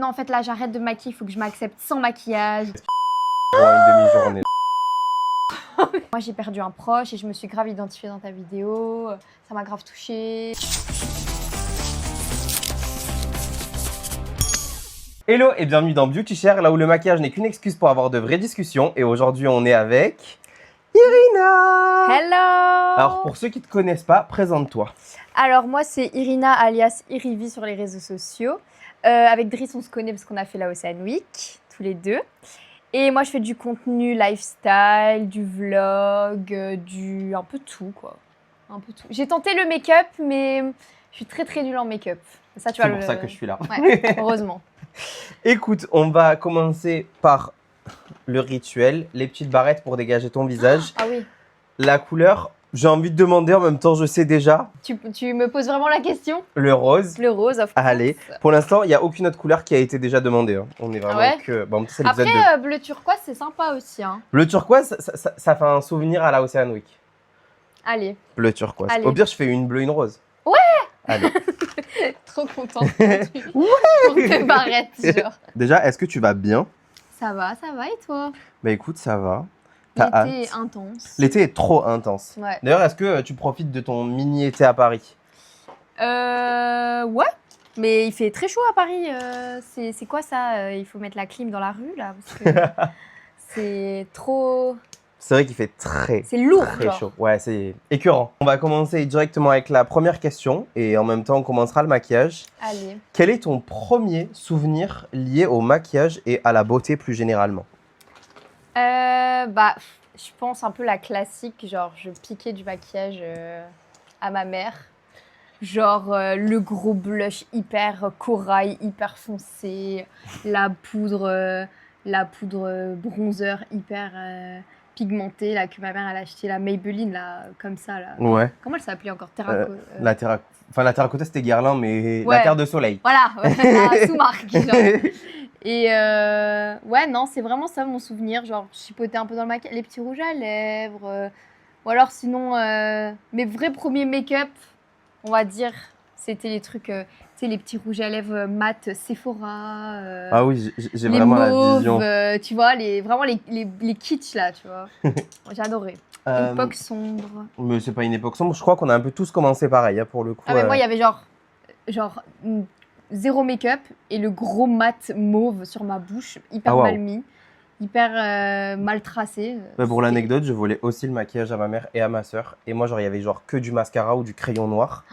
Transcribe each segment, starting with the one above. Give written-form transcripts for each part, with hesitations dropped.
Non, en fait, là, j'arrête de me maquiller, il faut que je m'accepte sans maquillage. Une demi-journée. Moi, j'ai perdu un proche et je me suis grave identifiée dans ta vidéo. Ça m'a grave touchée. Hello et bienvenue dans Beauty Share, là où le maquillage n'est qu'une excuse pour avoir de vraies discussions. Et aujourd'hui, on est avec Irina. Hello! Alors, pour ceux qui ne te connaissent pas, présente-toi. Alors, moi, c'est Irina, alias Irivi sur les réseaux sociaux. Avec Driss, on se connaît parce qu'on a fait la Ocean Week, tous les deux. Et moi, je fais du contenu lifestyle, du vlog, un peu tout, quoi. Un peu tout. J'ai tenté le make-up, mais je suis très nulle en make-up. Ça, tu vois, C'est pour ça que je suis là. Ouais, heureusement. Écoute, on va commencer par le rituel, les petites barrettes pour dégager ton visage. Ah oui. La couleur, j'ai envie de demander, en même temps, je sais déjà. Tu me poses vraiment la question? Le rose. Le rose, of course. Allez, pour l'instant, il n'y a aucune autre couleur qui a été déjà demandée. Hein. On est vraiment ouais que... Bon, c'est l'épisode Après, 2. bleu turquoise, c'est sympa aussi. Hein. Bleu turquoise, ça fait un souvenir à la Ocean Week. Allez. Bleu turquoise. Allez. Au pire, je fais une bleue, une rose. Ouais. Allez. Trop contente pour tes barrettes, genre. Déjà, est-ce que tu vas bien? Ça va, et toi? Bah écoute, ça va. T'as L'été est hâte. intense. L'été est trop intense. Ouais. D'ailleurs, est-ce que tu profites de ton mini-été à Paris? Ouais. Mais il fait très chaud à Paris. C'est quoi ça? Il faut mettre la clim dans la rue, là? Parce que c'est trop... C'est vrai qu'il fait très lourd, très chaud. Ouais, c'est écœurant. On va commencer directement avec la première question et en même temps, on commencera le maquillage. Allez. Quel est ton premier souvenir lié au maquillage et à la beauté plus généralement? Bah, je pense un peu la classique, genre je piquais du maquillage à ma mère. Genre le gros blush hyper corail, hyper foncé, la poudre bronzer hyper pigmentée là, que ma mère elle a acheté, la Maybelline là, comme ça là. Ouais. Comment elle s'appelait encore? La terracotta, c'était Guerlain, mais Ouais. la terre de soleil. Voilà, la sous-marque. Genre. Et ouais, non, c'est vraiment ça mon souvenir. Genre, chipoter un peu dans le maquillage, les petits rouges à lèvres. Ou alors, sinon, mes vrais premiers make-up, on va dire, c'était les trucs, tu sais, les petits rouges à lèvres mat Sephora. Ah oui, j'ai les vraiment la mauves, vision. tu vois, vraiment les kitsch là, tu vois. J'ai adoré. Époque sombre. Mais c'est pas une époque sombre. Je crois qu'on a un peu tous commencé pareil, hein, pour le coup. Ah, mais moi, il y avait genre zéro make-up et le gros mat mauve sur ma bouche, hyper mal mis, hyper mal tracé. Bah, pour l'anecdote, je volais aussi le maquillage à ma mère et à ma sœur. Et moi, genre, il y avait genre que du mascara ou du crayon noir.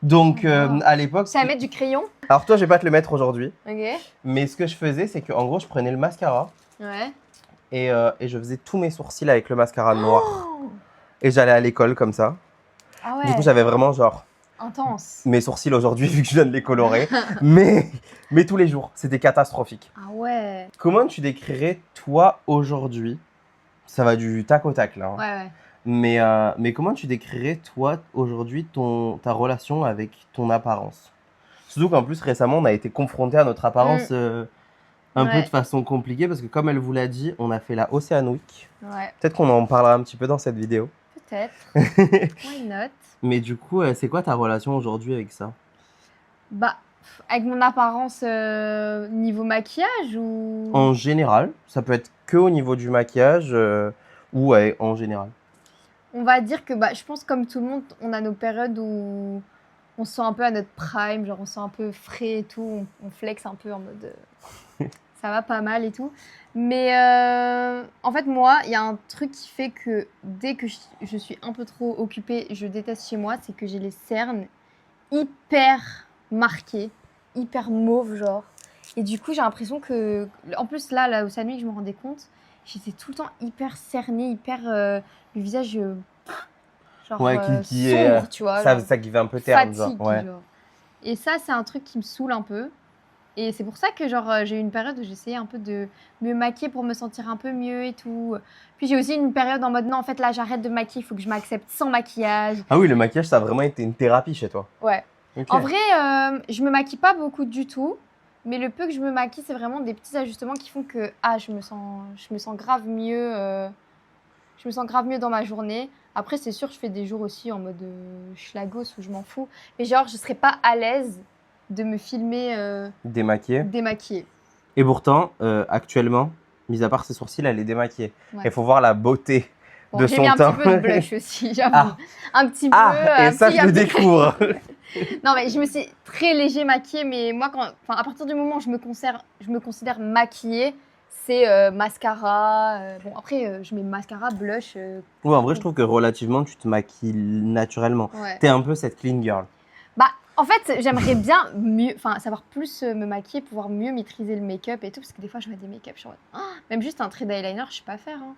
Donc, à l'époque... Tu savais mettre du crayon? Alors toi, je vais pas te le mettre aujourd'hui. Ok. Mais ce que je faisais, c'est qu'en gros, je prenais le mascara Ouais. et je faisais tous mes sourcils avec le mascara noir. Et j'allais à l'école comme ça. Ah ouais. Du coup, j'avais vraiment genre... Intense. Mes sourcils aujourd'hui, vu que je viens de les colorer. mais tous les jours, c'était catastrophique. Ah ouais. Comment tu décrirais toi aujourd'hui? Ça va du tac au tac là. Hein. Ouais. Mais comment tu décrirais toi aujourd'hui ta relation avec ton apparence? Surtout qu'en plus récemment on a été confronté à notre apparence un peu de façon compliquée parce que comme elle vous l'a dit, on a fait la Ocean Week. Ouais. Peut-être qu'on en parlera un petit peu dans cette vidéo. Peut-être. Why not? Mais du coup, c'est quoi ta relation aujourd'hui avec ça? Bah, avec mon apparence niveau maquillage ou... En général, ça peut être que au niveau du maquillage ou ouais, en général. On va dire que bah, je pense comme tout le monde, on a nos périodes où on se sent un peu à notre prime, genre on se sent un peu frais et tout, on flex un peu en mode ça va pas mal et tout. Mais en fait moi, il y a un truc qui fait que dès que je suis un peu trop occupée, je déteste chez moi, c'est que j'ai les cernes hyper marquées, hyper mauves genre. Et du coup j'ai l'impression que, en plus là au Ocean Week, je me rendais compte, j'étais tout le temps hyper cernée, hyper le visage genre ouais, qui sombre, est, tu vois. ça qui fait un peu terne, fatigue, genre. Ouais. genre. Et ça, c'est un truc qui me saoule un peu. Et c'est pour ça que genre j'ai eu une période où j'essayais un peu de me maquiller pour me sentir un peu mieux et tout. Puis j'ai aussi une période en mode non, en fait là j'arrête de me maquiller, il faut que je m'accepte sans maquillage. Ah oui, le maquillage, ça a vraiment été une thérapie chez toi. Ouais. Okay. En vrai, je me maquille pas beaucoup du tout. Mais le peu que je me maquille, c'est vraiment des petits ajustements qui font que je me sens grave mieux. Je me sens grave mieux dans ma journée. Après, c'est sûr, je fais des jours aussi en mode schlagos où je m'en fous. Mais genre, je serais pas à l'aise de me filmer Démaquillée. démaquillée. Et pourtant, actuellement, mis à part ses sourcils, elle est démaquillée. Il Ouais. faut voir la beauté Bon, de j'ai son mis un teint. petit peu de blush aussi, j'avoue. Ah. Un petit peu. Ah, et ça, je le découvre. Non, mais je me suis très léger maquillée, mais moi, à partir du moment où je me considère maquillée, c'est mascara. Bon, après, je mets mascara, blush. Ouais, en vrai, je trouve que relativement, tu te maquilles naturellement. Ouais. T'es un peu cette clean girl. Bah, en fait, j'aimerais bien savoir plus me maquiller, pouvoir mieux maîtriser le make-up et tout, parce que des fois, je mets des make-up, je suis en mode, ah, même juste un trait d'eyeliner, je sais pas faire. Hein.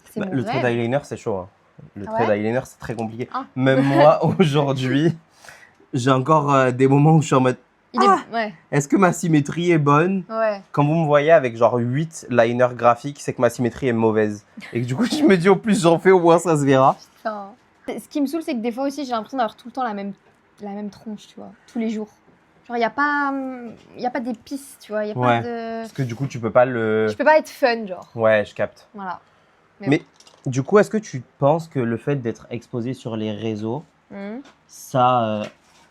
C'est mon Le trait rêve. d'eyeliner, c'est chaud. Hein. Le Ah trait ouais d'eyeliner, c'est très compliqué. Ah. Même moi, aujourd'hui, j'ai encore des moments où je suis en mode Ouais, est-ce que ma symétrie est bonne? ouais. Quand vous me voyez avec genre 8 liners graphiques, c'est que ma symétrie est mauvaise. Et que du coup, je me dis au plus j'en fais, au moins ça se verra. Putain. Ce qui me saoule, c'est que des fois aussi, j'ai l'impression d'avoir tout le temps la même tronche, tu vois, tous les jours. Genre, il n'y a pas d'épices, tu vois, il n'y a Ouais. pas de... Parce que du coup, tu peux pas le. Je peux pas être fun, genre. Ouais, je capte. Voilà. Mais du coup, est-ce que tu penses que le fait d'être exposé sur les réseaux, Mhm. ça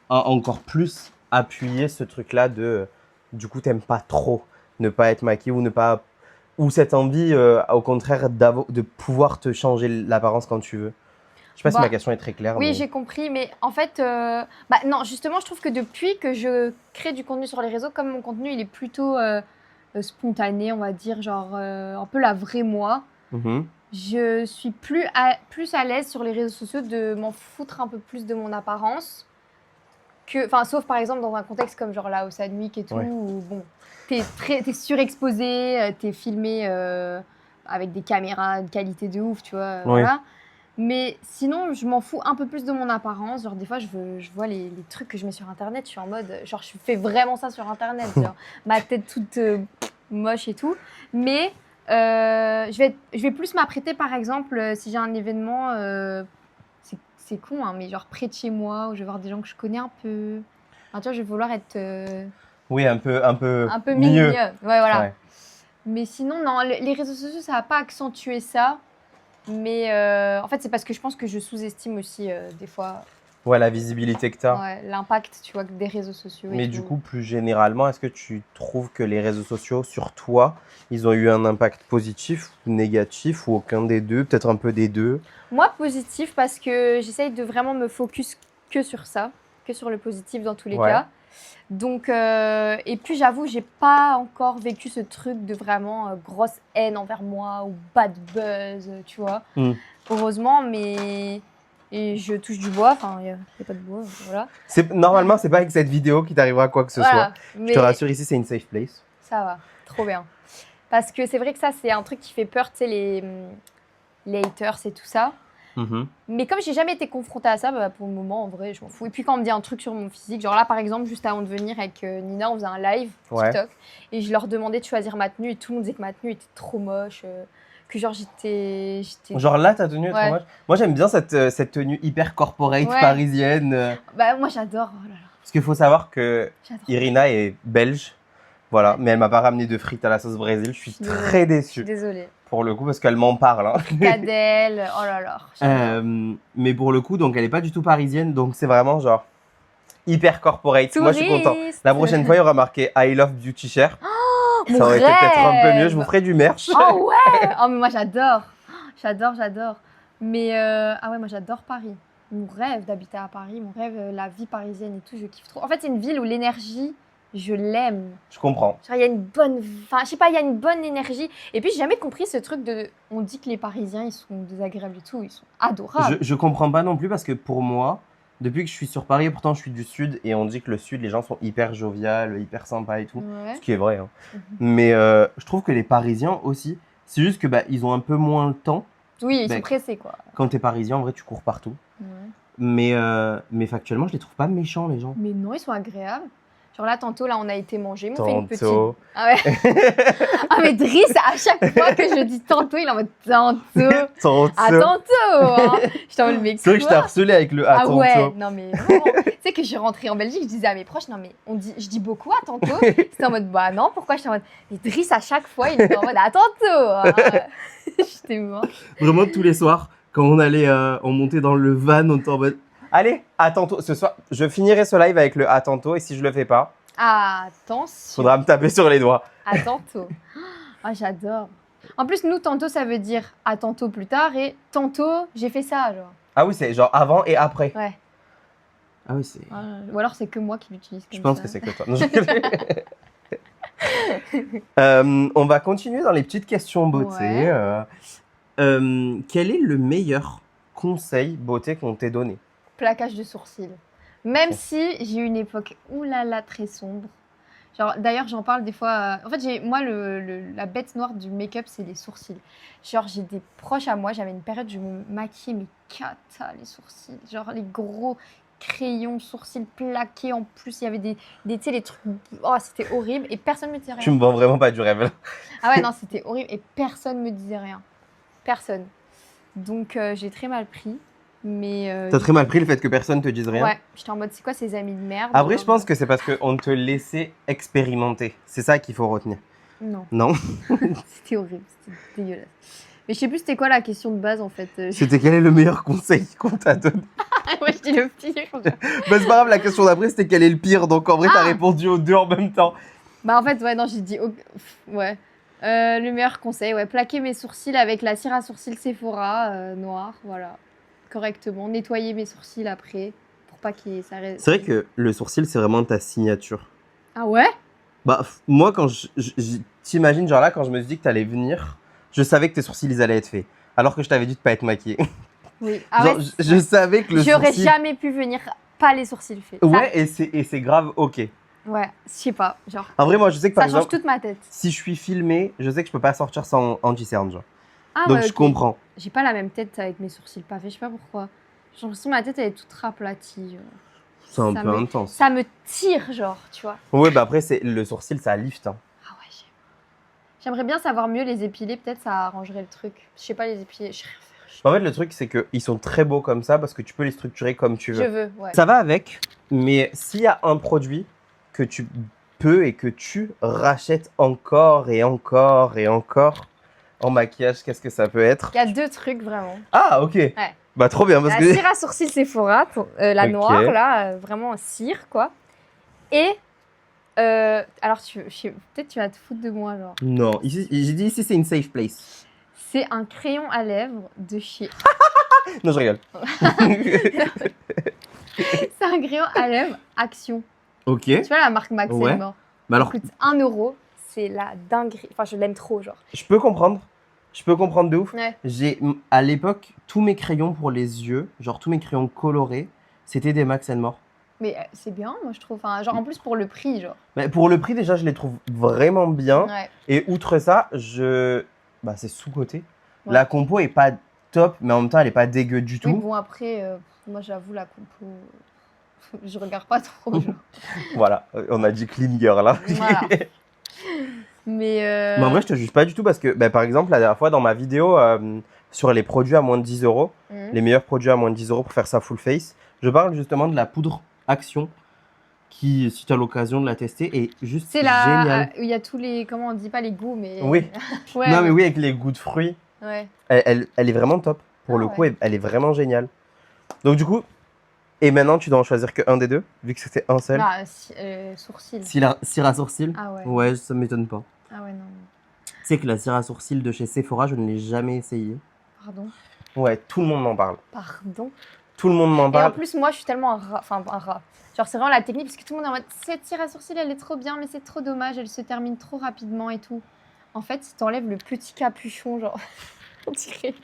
a encore plus appuyé ce truc-là de du coup, t'aimes pas trop ne pas être maquillée ou ne pas. Ou cette envie, au contraire, de pouvoir te changer l'apparence quand tu veux? Je sais pas si Bah, ma question est très claire. Oui, mais... j'ai compris, mais en fait, non, justement, je trouve que depuis que je crée du contenu sur les réseaux, comme mon contenu, il est plutôt spontané, on va dire, genre un peu la vraie moi, Mhm. je suis plus à l'aise sur les réseaux sociaux de m'en foutre un peu plus de mon apparence. Sauf par exemple dans un contexte comme genre la Ocean Week et tout, Ouais. où bon, t'es surexposé, t'es filmé avec des caméras de qualité de ouf, tu vois, Ouais. voilà. Mais sinon, je m'en fous un peu plus de mon apparence. Genre, des fois, je vois les trucs que je mets sur Internet. Je suis en mode, genre, je fais vraiment ça sur Internet. Genre, ma tête toute moche et tout. Mais je vais plus m'apprêter, par exemple, si j'ai un événement, c'est con, hein, mais genre près de chez moi, où je vais voir des gens que je connais un peu. Enfin, tu vois, je vais vouloir être Oui, un peu un peu mieux. mignonne. Ouais, voilà. Ouais. Mais sinon, non, les réseaux sociaux, ça n'a pas accentué ça. Mais en fait, c'est parce que je pense que je sous-estime aussi des fois Ouais, la visibilité que tu as. ouais, l'impact, tu vois, des réseaux sociaux. Mais et du tout. coup, plus généralement, est-ce que tu trouves que les réseaux sociaux, sur toi, ils ont eu un impact positif ou négatif ou aucun des deux, peut-être un peu des deux? Moi, positif parce que j'essaye de vraiment me focus que sur ça, que sur le positif dans tous les Ouais. cas. Donc, et puis j'avoue, j'ai pas encore vécu ce truc de vraiment grosse haine envers moi ou bad buzz, tu vois. Mm. Heureusement, mais et je touche du bois, enfin, il y a pas de bois, voilà. Normalement, c'est pas avec cette vidéo qu'il t'arrivera quoi que ce soit. Voilà, Je mais te rassure, ici, c'est une safe place. ça va, trop bien. Parce que c'est vrai que ça, c'est un truc qui fait peur, tu sais, les haters et tout ça. Mhm. Mais comme j'ai jamais été confrontée à ça, bah, pour le moment, en vrai, je m'en fous. Et puis quand on me dit un truc sur mon physique, genre là, par exemple, juste avant de venir avec Nina, on faisait un live Ouais. TikTok. Et je leur demandais de choisir ma tenue. Et tout le monde disait que ma tenue était trop moche. Que genre, j'étais... Genre là, ta tenue est Ouais. trop moche. Moi, j'aime bien cette tenue hyper corporate Ouais. parisienne. Bah, moi, j'adore. Oh là là, Parce qu'il faut savoir que j'adore. Irina est belge. Voilà, Ouais. mais elle m'a pas ramené de frites à la sauce Brésil. Je suis Je suis désolée. très Je suis déçu. désolée. Pour le coup, parce qu'elle m'en parle. Hein. Cadelle, oh là là. j'adore. Mais pour le coup, donc elle est pas du tout parisienne, donc c'est vraiment genre hyper corporate. Moi, je suis content. Touriste. La prochaine fois, il y aura marqué I love Beauty Share. Mon Ça aurait été peut-être un peu mieux. rêve. Je vous ferai du merch. Oh ouais. Oh, mais moi, j'adore. J'adore. Mais ah ouais, moi, j'adore Paris. Mon rêve d'habiter à Paris, mon rêve, la vie parisienne et tout, je kiffe trop. En fait, c'est une ville où l'énergie, je l'aime. Je comprends. Genre, il y a une bonne... Enfin, je sais pas, il y a une bonne énergie. Et puis, j'ai jamais compris ce truc de... On dit que les Parisiens, ils sont désagréables et tout. Ils sont adorables. Je comprends pas non plus parce que pour moi, depuis que je suis sur Paris, pourtant je suis du Sud et on dit que le Sud, les gens sont hyper joviales, hyper sympas et tout. Ouais. Ce qui est vrai. Hein. Mhm. Mais je trouve que les Parisiens aussi, c'est juste que ils ont un peu moins le temps. Oui, ils Ben, sont pressés, quoi. Quand t'es Parisien, en vrai, tu cours partout. Ouais. Mais factuellement, je les trouve pas méchants, les gens. Mais non, ils sont agréables. Genre là, tantôt, là, on a été manger, ils m'ont fait une petite... Tantôt. Ah ouais. Ah mais Driss, à chaque fois que je dis tantôt, il est en mode tantôt. Tantôt. À tantôt, hein. Je t'en mets C'est vrai que je t'ai harcelé avec le à Ah tantôt. ouais, non mais vraiment. Tu sais que je suis rentrée en Belgique, je disais à mes proches, non mais je dis beaucoup à tantôt. C'était en mode, bah non, pourquoi? J'étais en mode, mais Driss, à chaque fois, il était en mode, à tantôt. Hein. J'étais morte. Vraiment tous les soirs, quand on montait dans le van, on était en mode allez, à tantôt. Ce soir, je finirai ce live avec le à tantôt et si je le fais pas, Attention. Faudra me taper sur les doigts. À tantôt. Ah, j'adore. En plus, nous, tantôt, ça veut dire à tantôt plus tard et tantôt, j'ai fait ça, genre. Ah oui, c'est genre avant et après. Ouais. Ah oui, c'est. Ou alors, c'est que moi qui l'utilise comme Je pense ça. que c'est que toi. Non, on va continuer dans les petites questions beauté. Ouais. Quel est le meilleur conseil beauté qu'on t'ait donné? Plaquage de sourcils. Même si j'ai eu une époque, oulala, très sombre. Genre, d'ailleurs, j'en parle des fois. En fait, moi, la bête noire du make-up, c'est les sourcils. Genre, j'ai des proches à moi, j'avais une période où je me maquillais, mais cata, les sourcils. Genre, les gros crayons, sourcils plaqués. En plus, il y avait tu sais, les trucs. Oh, c'était horrible. Et personne me disait rien. Tu me vends vraiment pas du rêve là. Ah ouais, non, c'était horrible. Et personne me disait rien. Personne. Donc, j'ai très mal pris. Mais. T'as très mal pris le fait que personne te dise rien? Ouais, j'étais en mode, c'est quoi ces amis de merde? Après, je pense que c'est parce qu'on te laissait expérimenter. C'est ça qu'il faut retenir. Non. Non? C'était horrible, c'était dégueulasse. Mais je sais plus c'était quoi la question de base en fait. C'était quel est le meilleur conseil qu'on t'a donné? Moi je dis le pire. Bah, c'est pas grave, la question d'après c'était quel est le pire. Donc en vrai, t'as répondu aux deux en même temps. Bah en fait, ouais, non, j'ai dit. Ouais. Le meilleur conseil, ouais, plaquer mes sourcils avec la cire à sourcils Sephora noire, voilà. Correctement. Nettoyer mes sourcils après pour pas qu'il ça reste. C'est vrai que le sourcil, c'est vraiment ta signature. Ah ouais? Bah, moi, quand t'imagines, genre là, quand je me suis dit que t'allais venir, je savais que tes sourcils, ils allaient être faits. Alors que je t'avais dit de pas être maquillée. Oui. Genre, je savais que le J'aurais sourcil... jamais pu venir pas les sourcils faits. Ouais, et c'est grave ok. Ouais, je sais pas, genre. En vrai, moi, je sais que par Ça change exemple, toute ma tête. si je suis filmé, je sais que je peux pas sortir sans anti-cerne, genre. Ah Donc ouais, je ok. comprends. J'ai pas la même tête avec mes sourcils pas faits, je sais pas pourquoi. J'ai l'impression que ma tête elle est toute raplatie. C'est un Ça peu intense. Ça me tire, genre, tu vois. Ouais, bah après, le sourcil, ça lift. Hein. Ah ouais, j'aimerais bien savoir mieux les épiler, peut-être ça arrangerait le truc. Je sais pas les épiler, je sais rien faire. En fait, le truc, c'est qu'ils sont très beaux comme ça parce que tu peux les structurer comme tu veux. Je veux, ouais. Ça va avec, mais s'il y a un produit que tu peux et que tu rachètes encore et encore et encore en maquillage, qu'est-ce que ça peut être? Il y a deux trucs vraiment. Ah, ok. Ouais. Bah, trop bien. Parce La que... cire à sourcils Sephora, la Ok. noire, là, vraiment cire, quoi. Et, alors, peut-être tu vas te foutre de moi, genre. Non, ici, j'ai dit ici, c'est une safe place. C'est un crayon à lèvres de chez. Non, je rigole. C'est un crayon à lèvres Action. Ok. Tu vois la marque Max Ouais. Elmore. Mais alors, Ça coûte 1 €. C'est la dinguerie. Enfin, je l'aime trop, genre. je peux comprendre. Je peux comprendre de ouf. Ouais. J'ai, à l'époque, tous mes crayons pour les yeux, genre tous mes crayons colorés, c'était des Max More. Mais c'est bien, moi, je trouve. Enfin, genre, en plus, pour le prix, genre. Mais pour le prix, déjà, je les trouve vraiment bien. Ouais. Et outre ça, bah, c'est sous-coté. Ouais. La compo est pas top, mais en même temps, elle est pas dégueu du tout. Oui, bon, après, moi, j'avoue, la compo. Je regarde pas trop, genre. Voilà, on a dit clean girl. Hein. Voilà. Mais. Mais en vrai, je te juge pas du tout parce que, bah, par exemple, la dernière fois, dans ma vidéo sur les produits à moins de 10 €, les meilleurs produits à moins de 10 € pour faire ça full face, je parle justement de la poudre Action qui, si tu as l'occasion de la tester, est juste C'est là géniale. il y a tous les. Comment on dit pas les goûts, mais. Oui. Ouais, Non, mais oui, avec les goûts de fruits, Ouais. elle est vraiment top. Pour Ah le ouais. coup, elle est vraiment géniale. Donc, du coup, et maintenant, tu dois en choisir qu'un des deux, vu que c'était un seul. Ah, sourcils. Cire à sourcils? Ah ouais. Ouais, ça m'étonne pas. Ah ouais, non. Tu sais que la cire à sourcils de chez Sephora, je ne l'ai jamais essayé. Pardon. Ouais, tout le monde m'en parle. Pardon. Tout le monde m'en Et en parle. plus, moi, je suis tellement un rat. Enfin, un rat. Genre, c'est vraiment la technique, parce que tout le monde est en mode cette cire à sourcils, elle est trop bien, mais c'est trop dommage, elle se termine trop rapidement et tout. En fait, si t'enlèves le petit capuchon, genre, on dirait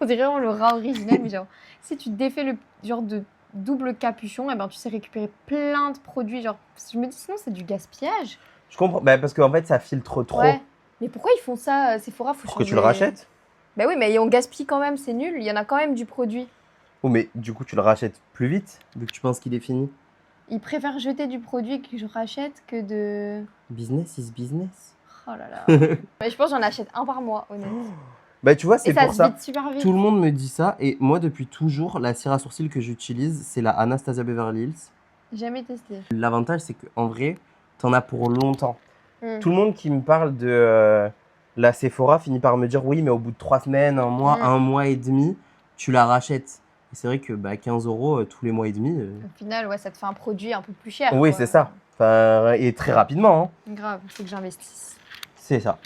vraiment le rat original, mais genre, si tu défais le genre de double capuchon, et ben tu sais récupérer plein de produits. Genre, je me dis sinon, c'est du gaspillage. Je comprends. Bah, parce qu'en fait, ça filtre trop. Ouais. Mais pourquoi ils font ça, Sephora? Faut Pourquoi tu changer- le rachètes? Bah oui, mais on gaspille quand même, c'est nul. Il y en a quand même du produit. Oh, mais du coup, tu le rachètes plus vite, vu que tu penses qu'il est fini. Ils préfèrent jeter du produit que je rachète que de. Business is business. Oh là là. Mais je pense que j'en achète un par mois, honnêtement. Bah, tu vois, Et c'est ça pour se ça. vide super vite. Tout le monde me dit ça, et moi, depuis toujours, la cire à sourcils que j'utilise, c'est la Anastasia Beverly Hills. Jamais testé. L'avantage, c'est qu'en vrai, t'en as pour longtemps. Mm. Tout le monde qui me parle de la Sephora finit par me dire oui, mais au bout de 3 semaines, un mois, Mm. 1 mois et demi, tu la rachètes. Et c'est vrai que 15 € tous les mois et demi. Au final, ouais, ça te fait un produit un peu plus cher. Oui, quoi. c'est ça. Enfin, et très rapidement. Hein. Grave, il faut que j'investisse. C'est ça.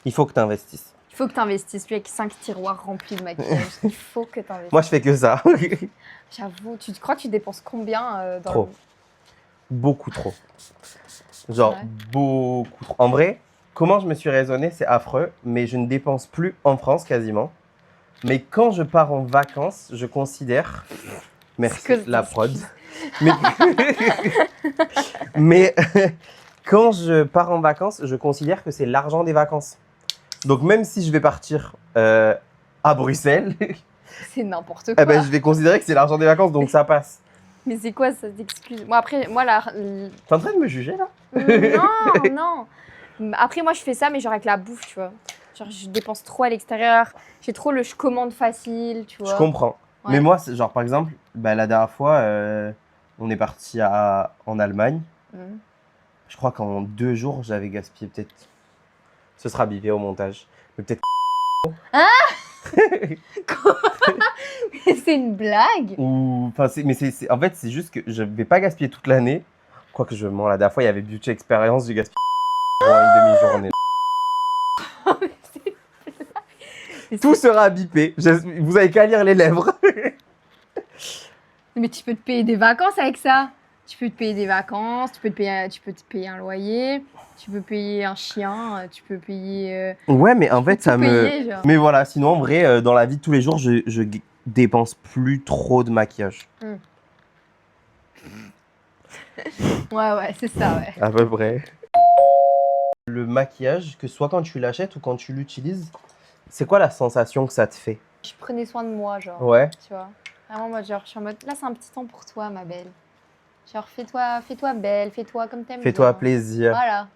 Il faut que tu investisses. Il faut que tu investisses. Lui, avec 5 tiroirs remplis de maquillage. Il faut que tu investisses. Moi, je fais que ça. J'avoue, tu crois que tu dépenses combien dans Trop. Beaucoup trop. Genre, beaucoup trop. En vrai, comment je me suis raisonné, c'est affreux, mais je ne dépense plus en France quasiment. Mais quand je pars en vacances, je considère... Merci, la prod. Mais quand je pars en vacances, je considère que c'est l'argent des vacances. Donc même si je vais partir à Bruxelles, c'est n'importe quoi. je vais considérer que c'est l'argent des vacances, donc ça passe. Mais c'est quoi cette excuse? Moi, après, moi, là... T'es en train de me juger, là? Non. Après, moi, je fais ça, mais genre avec la bouffe, tu vois. Genre, je dépense trop à l'extérieur. J'ai trop le je commande facile, tu vois. Je comprends. Ouais. Mais moi, genre, par exemple, la dernière fois, on est parti en Allemagne. Je crois qu'en 2 jours, j'avais gaspillé peut-être... Ce sera bipé au montage. Mais peut-être... Ah. Quoi? C'est une blague? Ou... Enfin, en fait, c'est juste que je vais pas gaspiller toute l'année. Quoique je mens, la dernière fois, il y avait Beauty Experience, j'ai gaspillé une demi-journée. Tout sera bipé. Vous avez qu'à lire les lèvres. Mais tu peux te payer des vacances avec ça. Tu peux te payer des vacances, tu peux te payer un loyer, tu peux payer un chien, tu peux payer... Ouais, mais en fait, ça me... Payer, genre. Mais voilà, sinon, en vrai, dans la vie de tous les jours, je dépense plus trop de maquillage. Ouais, c'est ça, ouais. À peu près. Le maquillage, que soit quand tu l'achètes ou quand tu l'utilises, c'est quoi la sensation que ça te fait? Je prenais soin de moi, genre. Ouais. Tu vois. Vraiment, moi, genre, je suis en mode, là, c'est un petit temps pour toi, ma belle. Genre, fais-toi belle, fais-toi comme t'aimes. Fais-toi plaisir. Voilà.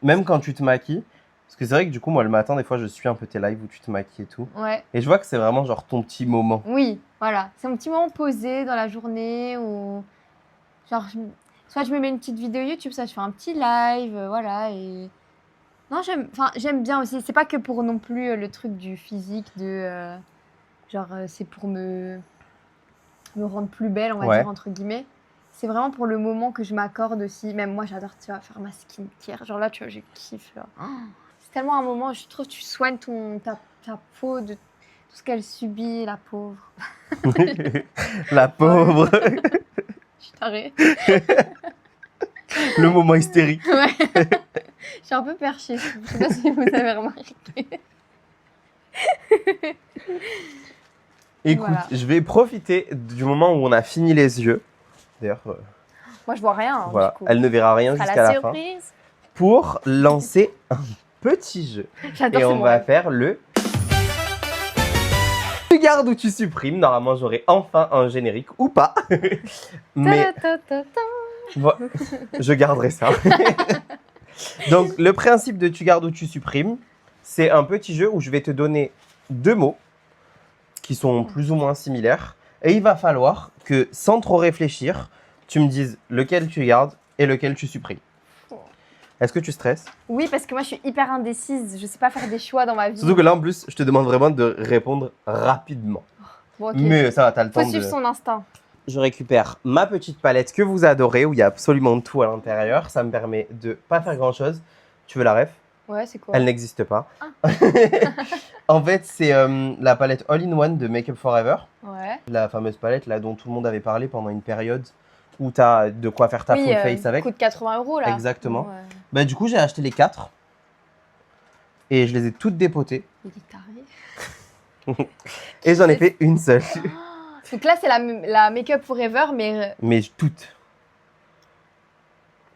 Même quand tu te maquilles. Parce que c'est vrai que du coup, moi, le matin, des fois, je suis un peu tes lives où tu te maquilles et tout. Ouais. Et je vois que c'est vraiment genre ton petit moment. Oui, voilà. C'est un petit moment posé dans la journée où, genre, soit je me mets une petite vidéo YouTube, soit je fais un petit live, voilà. Et non, j'aime bien aussi. C'est pas que pour non plus le truc du physique, c'est pour me rendre plus belle, on va dire, entre guillemets. C'est vraiment pour le moment que je m'accorde aussi. Même moi, j'adore, tu vois, faire ma skincare. Genre là, tu vois, je kiffe. Là. C'est tellement un moment, je trouve, tu soignes ta peau de tout ce qu'elle subit, la pauvre. La pauvre. Je suis tarée. Le moment hystérique. Ouais. Je suis un peu perchée. Je sais pas si vous avez remarqué. Écoute, voilà. Je vais profiter du moment où on a fini les yeux. D'ailleurs, moi je vois rien. Voilà. Du coup. Elle ne verra rien jusqu'à la fin. Pour lancer un petit jeu. J'adore. Et on va faire le tu gardes ou tu supprimes. Normalement, j'aurai enfin un générique ou pas. Mais je garderai ça. Donc, le principe de tu gardes ou tu supprimes, c'est un petit jeu où je vais te donner 2 mots qui sont plus ou moins similaires. Et il va falloir que, sans trop réfléchir, tu me dises lequel tu gardes et lequel tu supprimes. Est-ce que tu stresses? Oui, parce que moi, je suis hyper indécise. Je sais pas faire des choix dans ma vie. Surtout que là, en plus, je te demande vraiment de répondre rapidement. Bon, okay. Mais ça va, t'as le temps de... Faut suivre son instinct. Je récupère ma petite palette que vous adorez, où il y a absolument tout à l'intérieur. Ça me permet de pas faire grand-chose. Tu veux la ref? Ouais, c'est quoi? Elle n'existe pas. Ah. En fait, c'est la palette All-in-One de Make Up For Ever. Ouais. La fameuse palette là dont tout le monde avait parlé pendant une période où tu as de quoi faire ta full face avec. Coûte 80 € là. Exactement. Ouais. Bah, du coup, j'ai acheté les 4 et je les ai toutes dépotées. Il est taré. Et j'en ai fait une seule. Donc là, c'est la Make Up For Ever, mais toutes.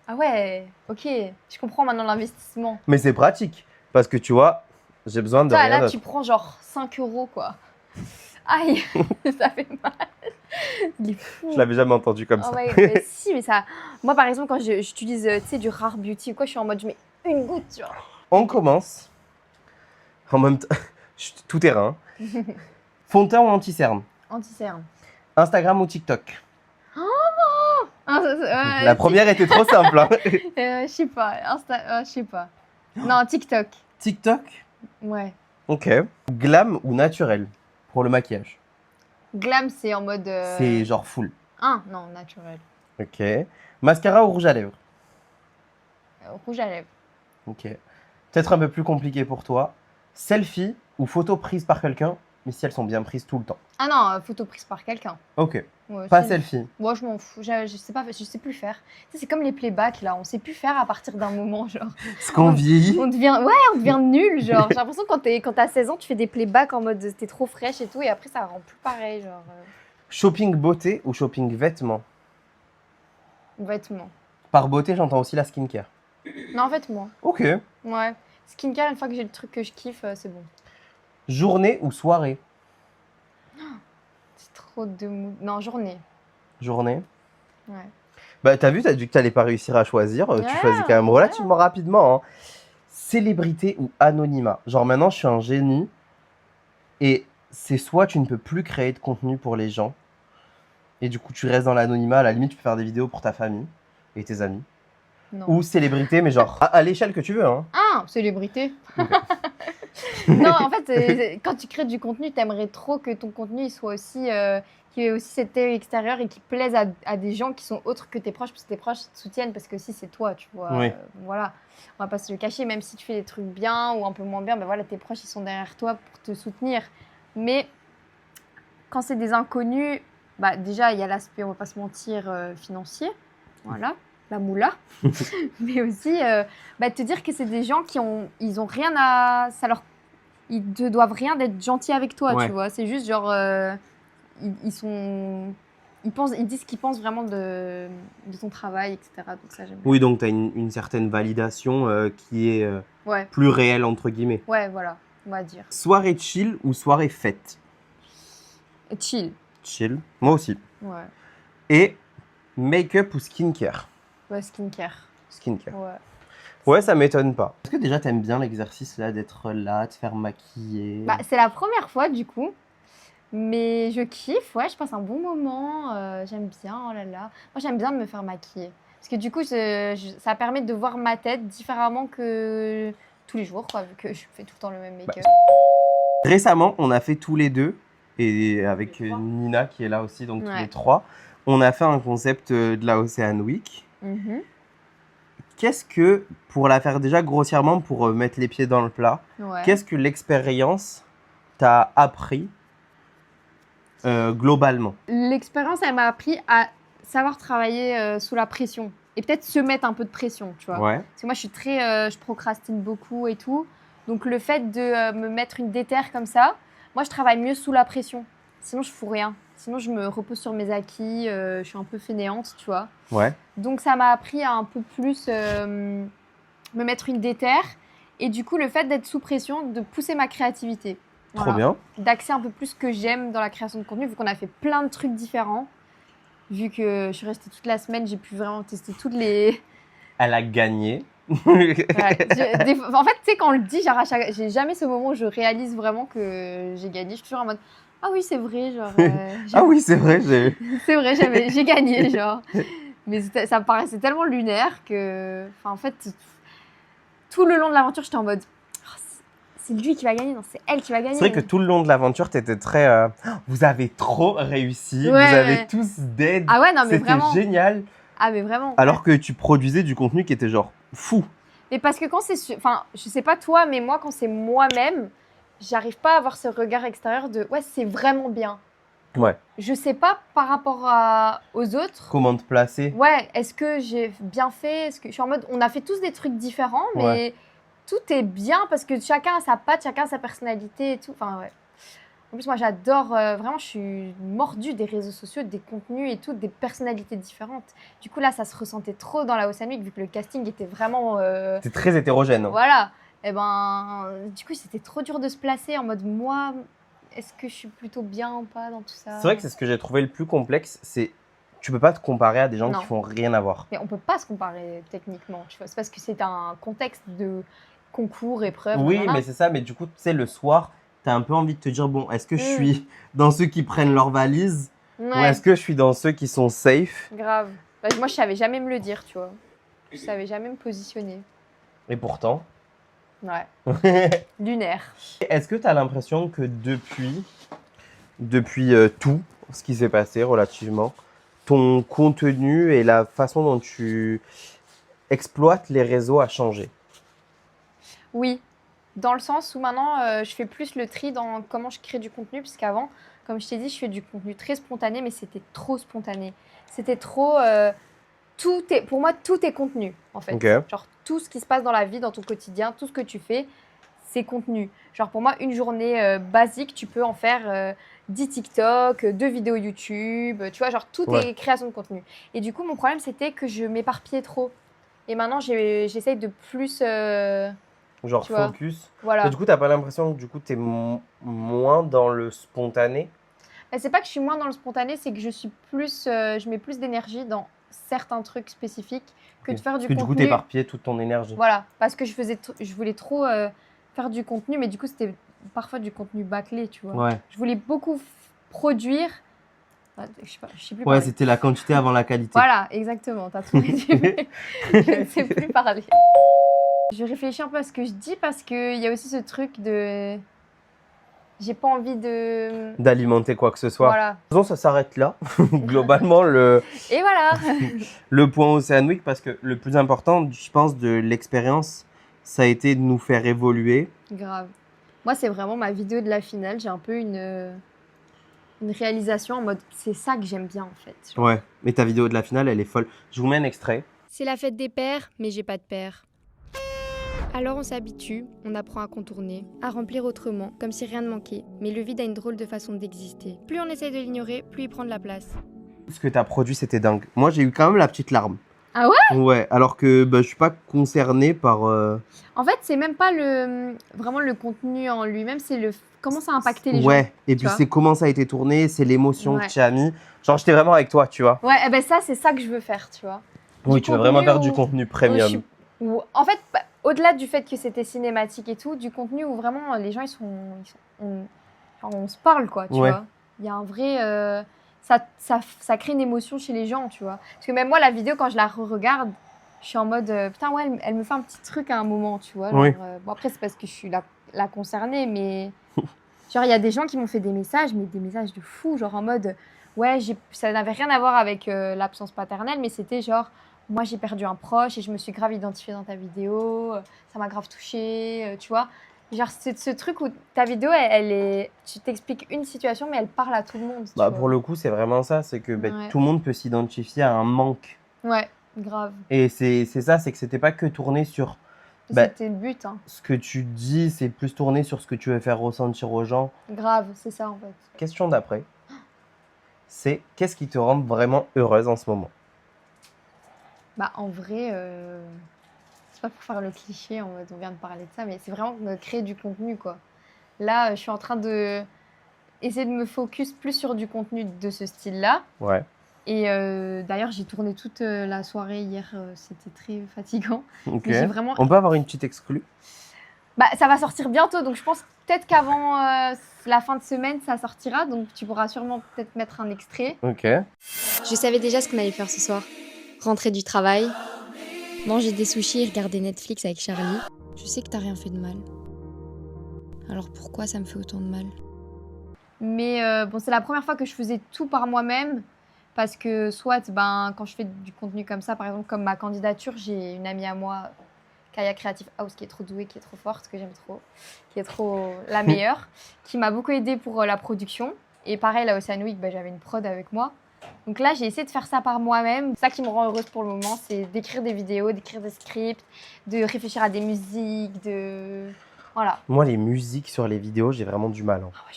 Ah ouais, ok. Je comprends maintenant l'investissement. Mais c'est pratique parce que tu vois, j'ai besoin de rien là, d'autre. tu prends genre 5 € quoi. Aïe, ça fait mal. Il est fou. Je l'avais jamais entendu comme ça. Ouais, mais si, mais ça... Moi, par exemple, quand j'utilise du Rare Beauty ou quoi, je suis en mode, je mets une goutte, tu vois. On commence. En même temps, tout terrain. Fond de teint ou anti-cerne? Anti-cerne. Instagram ou TikTok? Oh la première était trop simple. Hein. Je sais pas. Je sais pas. Non, TikTok. TikTok? Ouais. Ok. Glam ou naturel pour le maquillage? Glam, c'est en mode. C'est genre full. Ah, non, naturel. Ok. Mascara ou rouge à lèvres? Rouge à lèvres. Ok. Peut-être un peu plus compliqué pour toi. Selfie ou photo prise par quelqu'un, mais si elles sont bien prises tout le temps. Ah non, photo prise par quelqu'un. Ok. Ouais, Pas c'est- selfie. Moi, je m'en fous. Je sais pas, je sais plus faire. Tu sais, c'est comme les playbacks, là. On sait plus faire à partir d'un moment, genre. Est-ce qu'on vieillit? On devient nul, genre. J'ai l'impression que quand t'as 16 ans, tu fais des playbacks en mode t'es trop fraîche et tout, et après, ça rend plus pareil, genre. Shopping beauté ou shopping vêtements? Vêtements. Par beauté, j'entends aussi la skincare. Non, vêtements. Ok. Ouais. Skincare, une fois que j'ai le truc que je kiffe, c'est bon. Journée ou soirée? C'est trop de mood. Non, journée. Journée. Ouais. Bah, t'as vu, t'as dit que t'allais pas réussir à choisir. Tu Ouais, choisis quand même ouais. relativement rapidement. Hein. Célébrité ou anonymat? Genre maintenant, je suis un génie. Et c'est soit tu ne peux plus créer de contenu pour les gens. Et du coup, tu restes dans l'anonymat. À la limite, tu peux faire des vidéos pour ta famille et tes amis. Non. Ou célébrité, mais genre à l'échelle que tu veux. Hein. Ah, célébrité. Ok. Non, en fait, quand tu crées du contenu, t'aimerais trop que ton contenu il soit aussi, qu'il y ait aussi cet œil extérieur et qui plaise à des gens qui sont autres que tes proches, parce que tes proches te soutiennent parce que si c'est toi, tu vois. Oui. Voilà, on va pas se le cacher, même si tu fais des trucs bien ou un peu moins bien, ben voilà, tes proches ils sont derrière toi pour te soutenir. Mais quand c'est des inconnus, bah déjà il y a l'aspect, on va pas se mentir, financier, voilà, la moula, mais aussi bah, te dire que c'est des gens ils ont rien à, ils te doivent rien d'être gentils avec toi, Ouais. tu vois. C'est juste genre, ils disent ce qu'ils pensent vraiment de ton travail, etc. Donc ça j'aime bien. Oui, donc tu as une certaine validation qui est Ouais, plus réelle, entre guillemets. ouais, voilà, on va dire. Soirée chill ou soirée fête? Chill, Chill. Moi aussi. ouais. Et make-up ou skincare? Ouais, skincare, Skincare. ouais. Ouais, ça m'étonne pas. Est-ce que déjà t'aimes bien l'exercice là d'être là, de faire maquiller? Bah, c'est la première fois du coup, mais je kiffe, ouais, je passe un bon moment, j'aime bien, oh là là. Moi j'aime bien me faire maquiller, parce que du coup ça permet de voir ma tête différemment que tous les jours, quoi, vu que je fais tout le temps le même make-up. Récemment, on a fait tous les deux, et avec Nina qui est là aussi, donc tous Ouais. les trois, on a fait un concept de la Ocean Week. Mhm. Qu'est-ce que, pour la faire déjà grossièrement, pour mettre les pieds dans le plat, Ouais. qu'est-ce que l'expérience t'a appris globalement? L'expérience, elle m'a appris à savoir travailler sous la pression et peut-être se mettre un peu de pression, tu vois. Ouais. Parce que moi, je procrastine beaucoup et tout. Donc, le fait de me mettre une déterre comme ça, moi, je travaille mieux sous la pression. Sinon, je fous rien. Sinon, je me repose sur mes acquis. Je suis un peu fainéante, tu vois. Ouais. Donc, ça m'a appris à un peu plus me mettre une déterre. Et du coup, le fait d'être sous pression, de pousser ma créativité. Trop Voilà. bien. D'axer un peu plus ce que j'aime dans la création de contenu, vu qu'on a fait plein de trucs différents. Vu que je suis restée toute la semaine, j'ai pu vraiment tester toutes les... Elle a gagné. Ouais. En fait, tu sais, quand on le dit, j'ai jamais ce moment où je réalise vraiment que j'ai gagné. Je suis toujours en mode, ah oui, c'est vrai, genre... Ah oui, c'est vrai, c'est vrai, j'ai gagné, genre. Mais ça me paraissait tellement lunaire que... Enfin, en fait, tout le long de l'aventure, j'étais en mode... Oh, c'est lui qui va gagner, non, c'est elle qui va gagner. C'est vrai que tout le long de l'aventure, tu étais très... vous avez trop réussi, Ouais, vous avez ouais. tous dead, Ah ouais, non, mais c'était vraiment. génial. Ah, mais vraiment. Alors que tu produisais du contenu qui était genre fou. Mais parce que quand c'est... Enfin, je sais pas toi, mais moi, quand c'est moi-même, j'arrive pas à avoir ce regard extérieur de « ouais, c'est vraiment bien ». Ouais. Je sais pas par rapport aux autres. Comment te placer? Ouais, est-ce que j'ai bien fait? Est-ce que je suis en mode... On a fait tous des trucs différents, mais Ouais. tout est bien parce que chacun a sa patte, chacun a sa personnalité et tout. Enfin, ouais. En plus, moi, j'adore, vraiment, je suis mordue des réseaux sociaux, des contenus et tout, des personnalités différentes. Du coup, là, ça se ressentait trop dans la Ocean Week, vu que le casting était vraiment... C'est très hétérogène. Hein. Voilà. Et ben, du coup, c'était trop dur de se placer en mode, moi, est-ce que je suis plutôt bien ou pas dans tout ça? C'est vrai que c'est ce que j'ai trouvé le plus complexe, c'est tu peux pas te comparer à des gens Non. qui font rien à voir. Mais on peut pas se comparer techniquement, tu vois. C'est parce que c'est un contexte de concours, épreuve. Oui, nanana. mais c'est ça, mais du coup, tu sais, le soir, t'as un peu envie de te dire, bon, est-ce que je suis dans ceux qui prennent leur valise ou Ouais, est-ce que je suis dans ceux qui sont safe? grave. Bah, moi, je savais jamais me le dire, tu vois. Je savais jamais me positionner. Et pourtant. Ouais. Lunaire. Est-ce que tu as l'impression que depuis depuis tout ce qui s'est passé relativement, ton contenu et la façon dont tu exploites les réseaux a changé? Oui, dans le sens où maintenant, je fais plus le tri dans comment je crée du contenu, puisqu'avant, comme je t'ai dit, je fais du contenu très spontané, mais c'était trop spontané. C'était trop, pour moi, tout est contenu, en fait. Ok. Genre, tout ce qui se passe dans la vie, dans ton quotidien, tout ce que tu fais, c'est contenu. Genre, pour moi, une journée basique, tu peux en faire 10 TikTok, 2 vidéos YouTube, tu vois, genre, tout Ouais. est création de contenu. Et du coup, mon problème, c'était que je m'éparpillais trop. Et maintenant, j'essaye de plus, Genre tu vois, focus. Et voilà. du coup, t'as pas l'impression que du coup, t'es moins dans le spontané? Mais c'est pas que je suis moins dans le spontané, c'est que je suis plus, je mets plus d'énergie dans certains trucs spécifiques que Ok. de faire Parce du que du coup, contenu. t'éparpillais toute ton énergie. Voilà, parce que je voulais trop faire du contenu, mais du coup, c'était parfois du contenu bâclé, tu vois. Ouais. Je voulais beaucoup produire. Ah, je sais plus Ouais, parler. c'était la quantité avant la qualité. Voilà, exactement, t'as tout résumé. Je ne sais plus parler. Je réfléchis un peu à ce que je dis parce qu'il y a aussi ce truc de. J'ai pas envie de. D'alimenter quoi que ce soit. Voilà. De toute façon, ça s'arrête là. Globalement, Et voilà. le point Ocean Week, parce que le plus important, je pense, de l'expérience, ça a été de nous faire évoluer. Grave. Moi, c'est vraiment ma vidéo de la finale. J'ai un peu une réalisation en mode c'est ça que j'aime bien en fait. Genre. Ouais, mais ta vidéo de la finale, elle est folle. Je vous mets un extrait. C'est la fête des pères, mais j'ai pas de père. Alors on s'habitue, on apprend à contourner, à remplir autrement, comme si rien ne manquait, mais le vide a une drôle de façon d'exister. Plus on essaye de l'ignorer, plus il prend de la place. Ce que tu as produit, c'était dingue. Moi, j'ai eu quand même la petite larme. Ah ouais? Ouais, alors que je suis pas concerné par... En fait, c'est même pas vraiment le contenu en lui-même, c'est comment ça a impacté les gens. Ouais, et puis vois. c'est comment ça a été tourné, c'est l'émotion Ouais. que tu as mis. Genre, j'étais vraiment avec toi, tu vois. Ouais, eh ben ça, c'est ça que je veux faire, tu vois. Oui, Du tu veux vraiment contenu faire du où- contenu où premium. En fait, au-delà du fait que c'était cinématique et tout, du contenu où vraiment les gens, genre, on se parle, quoi, tu Ouais. vois. Il y a un vrai... ça crée une émotion chez les gens, tu vois. Parce que même moi, la vidéo, quand je la re-regarde, je suis en mode, putain, ouais, elle me fait un petit truc à un moment, tu vois. Genre, Oui. bon, après, c'est parce que je suis la concernée, mais... Genre, il y a des gens qui m'ont fait des messages, mais des messages de fou, genre en mode, ouais, ça n'avait rien à voir avec l'absence paternelle, mais c'était genre, moi j'ai perdu un proche et je me suis grave identifiée dans ta vidéo, ça m'a grave touchée, tu vois. Genre, c'est ce truc où ta vidéo, tu t'expliques une situation, mais elle parle à tout le monde. Bah, pour le coup, c'est vraiment ça, c'est que Ouais. tout le monde peut s'identifier à un manque. Ouais, grave. Et c'est ça, c'est que c'était pas que tourné sur C'était le but, hein. ce que tu dis, c'est plus tourné sur ce que tu veux faire ressentir aux gens. Grave, c'est ça en fait. Question d'après, c'est qu'est-ce qui te rend vraiment heureuse en ce moment? Bah, en vrai, c'est pas pour faire le cliché, en mode on vient de parler de ça, mais c'est vraiment de créer du contenu, quoi. Là, je suis en train de essayer de me focus plus sur du contenu de ce style-là. Ouais. Et d'ailleurs, j'ai tourné toute la soirée hier, c'était très fatigant. Ok. Mais j'ai vraiment... On peut avoir une petite exclue? Bah, ça va sortir bientôt, donc je pense peut-être qu'avant la fin de semaine, ça sortira. Donc tu pourras sûrement peut-être mettre un extrait. Ok. Je savais déjà ce qu'on allait faire ce soir. Rentrer du travail, manger des sushis et regarder Netflix avec Charlie. Je sais que t'as rien fait de mal. Alors pourquoi ça me fait autant de mal? Mais bon, c'est la première fois que je faisais tout par moi-même. Parce que soit, quand je fais du contenu comme ça, par exemple, comme ma candidature, j'ai une amie à moi, Kaya Creative House, qui est trop douée, qui est trop forte, que j'aime trop, qui est trop la meilleure, qui m'a beaucoup aidée pour la production. Et pareil, là, au Ocean Week, j'avais une prod avec moi. Donc là, j'ai essayé de faire ça par moi-même. C'est ça qui me rend heureuse pour le moment, c'est d'écrire des vidéos, d'écrire des scripts, de réfléchir à des musiques, de... Voilà. Moi, les musiques sur les vidéos, j'ai vraiment du mal. Hein. Ah ouais,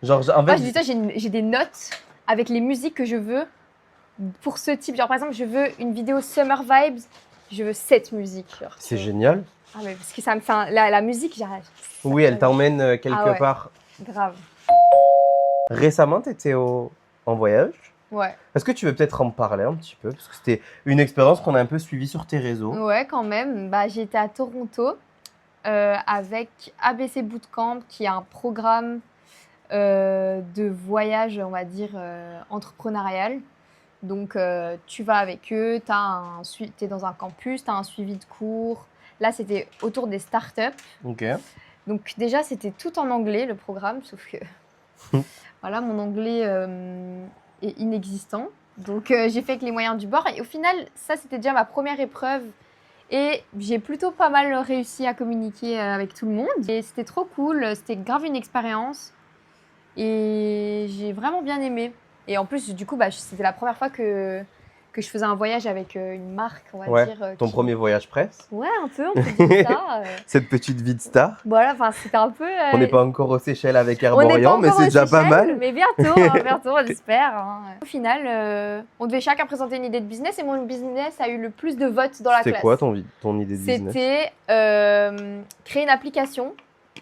j'adore. Genre, en Moi, fait, je dis ça, j'ai des notes avec les musiques que je veux pour ce type. Genre, par exemple, je veux une vidéo Summer Vibes, je veux cette musique. Genre, tu c'est vois. génial. Ah, mais parce que ça me fait la musique, j'arrête. Oui, elle t'emmène quelque Ah ouais. part. Grave. Récemment, tu étais en voyage. Ouais. Est-ce que tu veux peut-être en parler un petit peu? Parce que c'était une expérience qu'on a un peu suivie sur tes réseaux. Ouais, quand même. J'ai été à Toronto avec ABC Bootcamp, qui est un programme de voyage, on va dire, entrepreneurial. Donc, tu vas avec eux, tu es dans un campus, tu as un suivi de cours. Là, c'était autour des startups. Ok. Donc, déjà, c'était tout en anglais, le programme, sauf que Voilà, mon anglais est inexistant. Donc, j'ai fait avec les moyens du bord. Et au final, ça, c'était déjà ma première épreuve. Et j'ai plutôt pas mal réussi à communiquer avec tout le monde. Et c'était trop cool. C'était grave une expérience. Et j'ai vraiment bien aimé. Et en plus, du coup, c'était la première fois que je faisais un voyage avec une marque, on va dire. Ton premier voyage presse. Ouais, un peu, on peut dire ça. Cette petite vie de star. Voilà, enfin, c'était un peu... On n'est pas encore aux Seychelles avec Air On n'est pas Boréan, mais encore c'est aux déjà pas Seychelles, mal. Mais bientôt, on espère. Hein. Au final, on devait chacun présenter une idée de business et mon business a eu le plus de votes dans la classe. C'était quoi ton idée de business? C'était créer une application,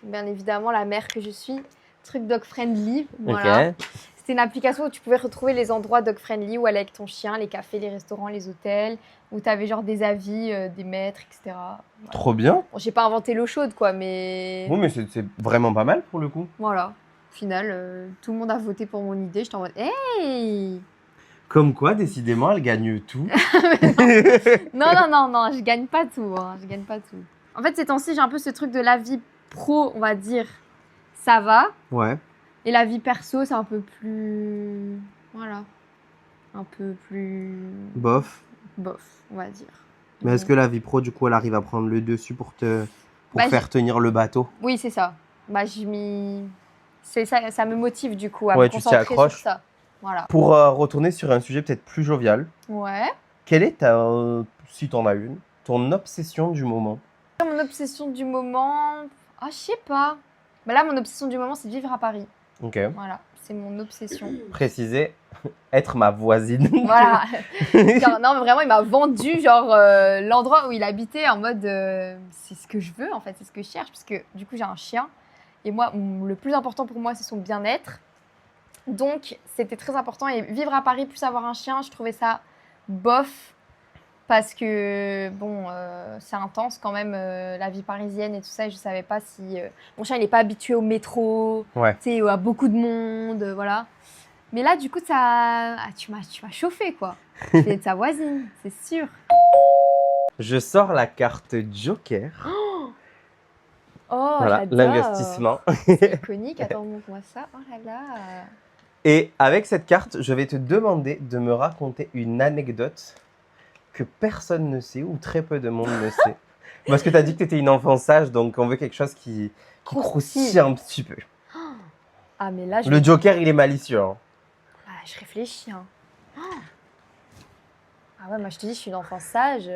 bien évidemment la mère que je suis, truc dog friendly. Voilà. Ok. C'était une application où tu pouvais retrouver les endroits dog friendly où aller avec ton chien, les cafés, les restaurants, les hôtels, où tu avais genre des avis des maîtres, etc. Voilà. Trop bien. Bon, j'ai pas inventé l'eau chaude, quoi, mais... Bon, mais c'est vraiment pas mal pour le coup. Voilà. Au final, tout le monde a voté pour mon idée. J'étais en mode, hey! Comme quoi, décidément, elle gagne tout. Non, je gagne pas tout. Hein. Je gagne pas tout. En fait, ces temps-ci, j'ai un peu ce truc de la vie pro, on va dire, ça va. Ouais. Et la vie perso, c'est un peu plus... Voilà. Un peu plus... Bof. Bof, on va dire. Mais est-ce que la vie pro, du coup, elle arrive à prendre le dessus pour faire tenir le bateau? Oui, c'est ça. Ça me motive, du coup, à Ouais, me tu t'y concentrer accroches. sur ça. Voilà. Pour retourner sur un sujet peut-être plus jovial, Ouais. quelle est si t'en as une, ton obsession du moment? Mon obsession du moment... Ah, je sais pas. Bah là, mon obsession du moment, c'est de vivre à Paris. Ok. Voilà, c'est mon obsession. Préciser, être ma voisine. Voilà. Genre, non, mais vraiment, il m'a vendu genre l'endroit où il habitait en mode c'est ce que je veux en fait, c'est ce que je cherche parce que du coup j'ai un chien et moi le plus important pour moi c'est son bien-être. Donc c'était très important et vivre à Paris plus avoir un chien, je trouvais ça bof parce que bon c'est intense quand même la vie parisienne et tout ça et je savais pas si mon chien il est pas habitué au métro, Ouais. tu sais à beaucoup de monde, voilà. Mais là, du coup, tu m'as chauffé, quoi. Tu es de sa voisine, c'est sûr. Je sors la carte Joker. Oh, Voilà, j'adore. l'investissement. C'est iconique. Attends, montre-moi ça. Oh là là. Et avec cette carte, je vais te demander de me raconter une anecdote que personne ne sait ou très peu de monde ne sait. Parce que tu as dit que tu étais une enfant sage, donc on veut quelque chose qui croustille un petit peu. Ah, mais là, Le Joker, il est malicieux. Hein. Ah, je réfléchis. Hein. Ah ouais, moi, je te dis, je suis une enfant sage.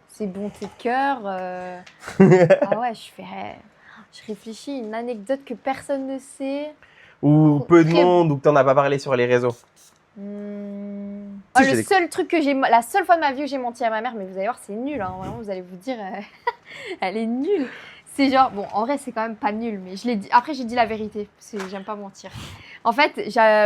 C'est bonté de cœur. Ah ouais, je réfléchis. Une anecdote que personne ne sait. Ou peu de monde, ou que tu n'en as pas parlé sur les réseaux. Oh, seul truc la seule fois de ma vie où j'ai menti à ma mère, mais vous allez voir, c'est nul. Hein, vraiment, vous allez vous dire, elle est nulle. C'est genre, bon, en vrai, c'est quand même pas nul, mais je l'ai dit. Après, j'ai dit la vérité, parce que j'aime pas mentir. En fait,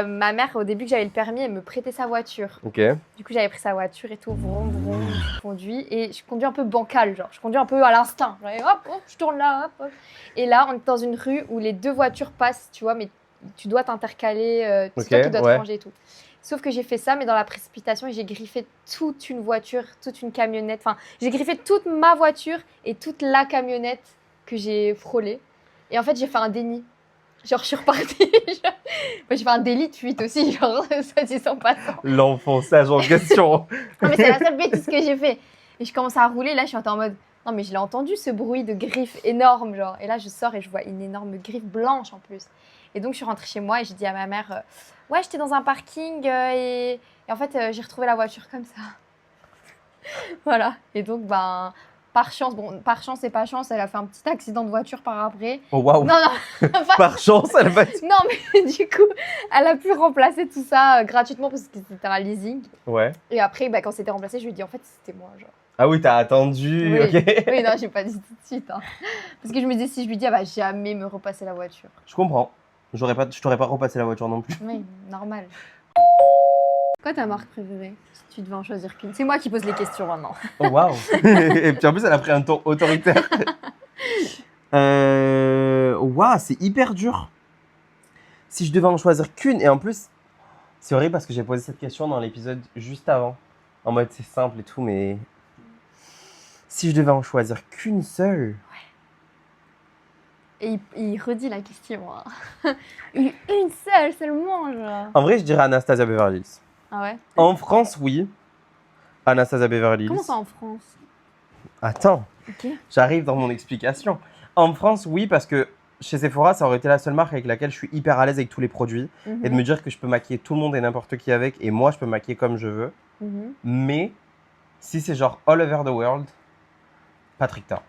ma mère, au début que j'avais le permis, elle me prêtait sa voiture. Ok. Du coup, j'avais pris sa voiture et tout, vroom, vroom, je conduis. Et je conduis un peu bancal, genre, je conduis un peu à l'instinct. Genre, hop, je tourne là, hop. Et là, on est dans une rue où les deux voitures passent, tu vois, mais tu dois t'intercaler, c'est toi qui dois te ranger et tout. Sauf que j'ai fait ça, mais dans la précipitation, et j'ai griffé toute une voiture, toute une camionnette. Enfin, j'ai griffé toute ma voiture et toute la camionnette que j'ai frôlée. Et en fait, j'ai fait un déni. Genre, je suis repartie. Moi, j'ai fait un délit de fuite aussi, genre, ça dit sans passant. L'enfant sage en question. Non, mais c'est la seule bêtise que j'ai fait. Et je commence à rouler, là, je suis en mode... Non, mais je l'ai entendu, ce bruit de griffes énorme, genre. Et là, je sors et je vois une énorme griffe blanche, en plus. Et donc, je suis rentrée chez moi et j'ai dit à ma mère... Ouais, j'étais dans un parking et en fait, j'ai retrouvé la voiture comme ça. Voilà. Et donc, par chance et pas chance, elle a fait un petit accident de voiture par après. Oh waouh. Non. Par chance, elle va... Non, mais du coup, elle a pu remplacer tout ça gratuitement parce que c'était un leasing. Ouais. Et après, quand c'était remplacé, je lui ai dit, en fait, c'était moi, genre. Ah oui, t'as attendu, Oui. ok. Oui, non, j'ai pas dit tout de suite. Hein. Parce que je me disais, si je lui dis, elle va jamais me repasser la voiture. Je comprends. Je t'aurais pas repassé la voiture non plus. Oui, normal. Quoi ta marque préférée? Si tu devais en choisir qu'une. C'est moi qui pose les questions maintenant. Oh waouh. Et puis en plus, elle a pris un ton autoritaire. Waouh, c'est hyper dur. Si je devais en choisir qu'une, et en plus, c'est horrible parce que j'ai posé cette question dans l'épisode juste avant. En mode, c'est simple et tout, mais... Si je devais en choisir qu'une seule... Et il redit la question. Hein. Une seule seulement, genre. En vrai, je dirais Anastasia Beverly Hills. Ah ouais? En France, oui. Anastasia Beverly Hills. Comment ça en France? Attends, Ok. j'arrive dans mon explication. En France, oui, parce que chez Sephora, ça aurait été la seule marque avec laquelle je suis hyper à l'aise avec tous les produits. Et de me dire que je peux maquiller tout le monde et n'importe qui avec. Et moi, je peux maquiller comme je veux. Mais si c'est genre all over the world, Patrick Ta.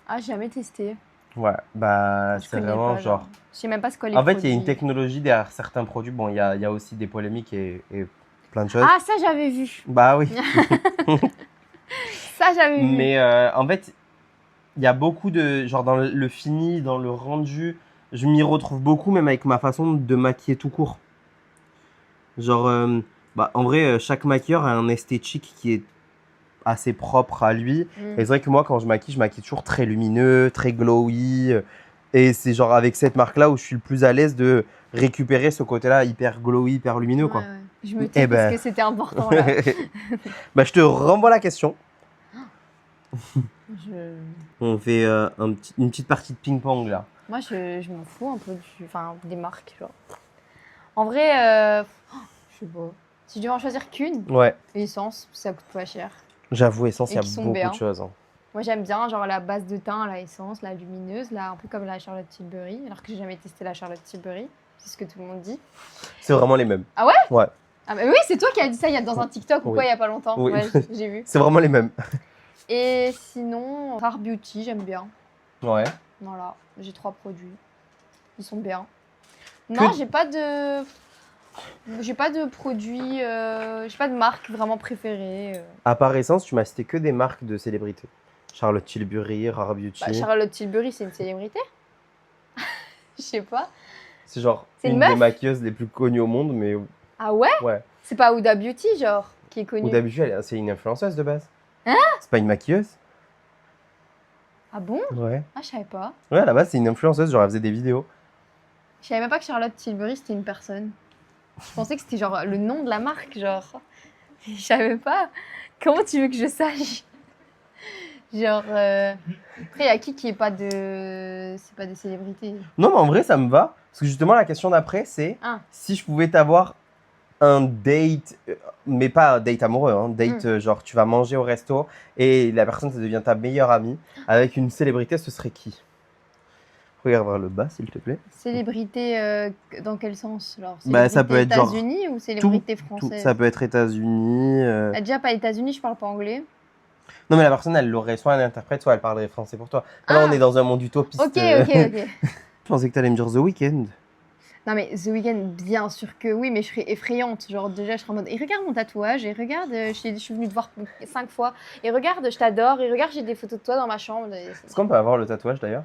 Ah, j'ai jamais testé. Ouais, bah Je c'est connais vraiment pas, genre. Je sais même pas ce qu'on les En fait, il y a une produits. technologie derrière certains produits. Bon, il y a aussi des polémiques et plein de choses. Ah, ça j'avais vu. Bah oui. Ça j'avais vu. Mais en fait, il y a beaucoup de. Genre dans le fini, dans le rendu, je m'y retrouve beaucoup, même avec ma façon de maquiller tout court. Genre, bah, en vrai, chaque maquilleur a un esthétique qui est assez propre à lui. Et c'est vrai que moi, quand je maquille toujours très lumineux, très glowy. Et c'est genre avec cette marque-là où je suis le plus à l'aise de récupérer ce côté-là hyper glowy, hyper lumineux, quoi. Ouais. Je me dis parce que c'était important là. Bah, je te renvoie la question. Je- On fait une petite partie de ping-pong là. Moi je m'en fous un peu des marques. Genre. En vrai, je sais pas. Si je devais en choisir qu'une, Ouais, Essence, ça coûte pas cher. j'avoue, Essence, il Et y a qui sont beaucoup bien. de choses. Hein. Moi j'aime bien genre la base de teint, la Essence, la lumineuse, là, un peu comme la Charlotte Tilbury. Alors que j'ai jamais testé la Charlotte Tilbury. C'est ce que tout le monde dit. C'est vraiment les mêmes. Ah ouais? Ouais, Ah bah oui, c'est toi qui as dit ça dans un TikTok ou Oui. quoi il y a pas longtemps. Oui. Ouais, j'ai vu. c'est vraiment les mêmes. Et sinon, Rare Beauty, j'aime bien. Ouais. Voilà, j'ai 3 produits. Ils sont bien. Non, j'ai pas de produits, j'ai pas de marque vraiment préférée. À part Essence, tu m'as cité que des marques de célébrités. Charlotte Tilbury, Rare Beauty. Bah, Charlotte Tilbury, c'est une célébrité? Je sais pas. C'est genre C'est une une meuf des maquilleuses les plus connues au monde, mais Ah ouais? ouais. C'est pas Huda Beauty, genre, qui est connue? Ou d'habitude, c'est une influenceuse de base. Hein? C'est pas une maquilleuse? Ah bon? Ouais. Ah, je savais pas. Ouais, à la base, c'est une influenceuse, genre elle faisait des vidéos. Je savais même pas que Charlotte Tilbury, c'était une personne. Je pensais que c'était genre le nom de la marque, genre. Je savais pas. Comment tu veux que je sache? Genre, après, il y a qui est pas de... C'est pas des célébrités. Non, mais en vrai, ça me va. Parce que justement, la question d'après, c'est Ah. si je pouvais t'avoir un date, mais pas un date amoureux, hein, date genre tu vas manger au resto et la personne, ça devient ta meilleure amie. Avec une célébrité, ce serait qui? Regarde vers le bas, s'il te plaît. Célébrité, dans quel sens? Genre, Bah, ça peut être genre États-Unis ou célébrité Tout, française? ça peut être États-Unis. Ah, déjà, pas États-Unis, je parle pas anglais. Non, mais la personne, elle l'aurait soit un interprète, soit elle parlerait français pour toi. Là, Ah. on est dans un monde utopiste. Ok. Je pensais que tu allais me dire The Weeknd. Non, mais The Weeknd, bien sûr que oui, mais je serais effrayante. Genre, déjà, je serais en mode, et regarde mon tatouage, et regarde, je suis venue te voir 5 fois, et regarde, je t'adore, et regarde, j'ai des photos de toi dans ma chambre. Est-ce qu'on peut avoir le tatouage d'ailleurs?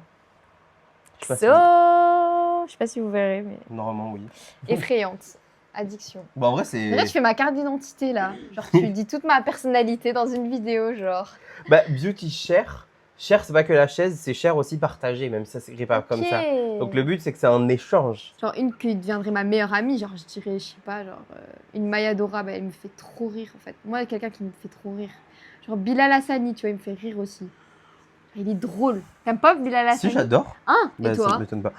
Je sais pas si- Je sais pas si vous verrez, mais Normalement, oui. effrayante. Addiction. Bon, en vrai, c'est. Déjà, tu fais ma carte d'identité là. Genre, tu dis toute ma personnalité dans une vidéo, genre. Bah, beauty share. Share, c'est pas que la chaise, c'est share aussi partagé, même si ça s'écrit pas comme ça. Ok. Donc, le but, c'est que c'est un échange. Genre, une qui deviendrait ma meilleure amie, genre, je dirais, je sais pas, genre, une Maya Dora, bah, elle me fait trop rire en fait. Moi, quelqu'un qui me fait trop rire. Genre, Bilal Hassani, tu vois, il me fait rire aussi. Il est drôle. T'aimes pas Bilal Hassani? Si, j'adore. Hein? Bah, Et ça toi? m'étonne pas.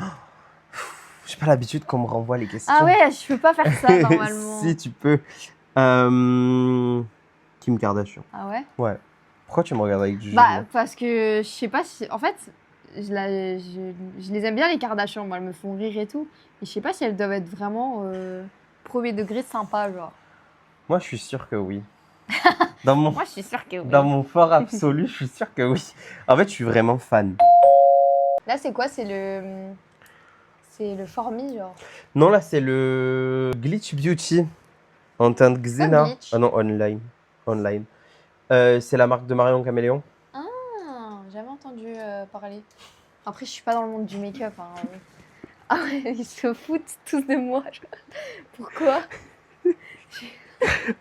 J'ai pas l'habitude qu'on me renvoie les questions. Ah ouais, je peux pas faire ça normalement. Si, tu peux. Kim Kardashian. Ah ouais? Ouais. Pourquoi tu me regardes avec du Bah, jugement? parce que je sais pas si. En fait, je les aime bien, les Kardashians. Moi, elles me font rire et tout. Mais je sais pas si elles doivent être vraiment premier degré sympa, genre. Moi, je suis sûr que oui. Dans mon, Moi, je suis sûre que oui. dans mon fort absolu, je suis sûr que oui. En fait, je suis vraiment fan. Là, c'est quoi? C'est le. C'est le Formi, genre. Non, là, c'est le Glitch Beauty en teinte Xena. Glitch. Ah non, online. Online. C'est la marque de Marion Caméléon. Ah, jamais entendu parler. Après, je suis pas dans le monde du make-up. Hein. Ah ouais, ils se foutent tous de moi. Pourquoi?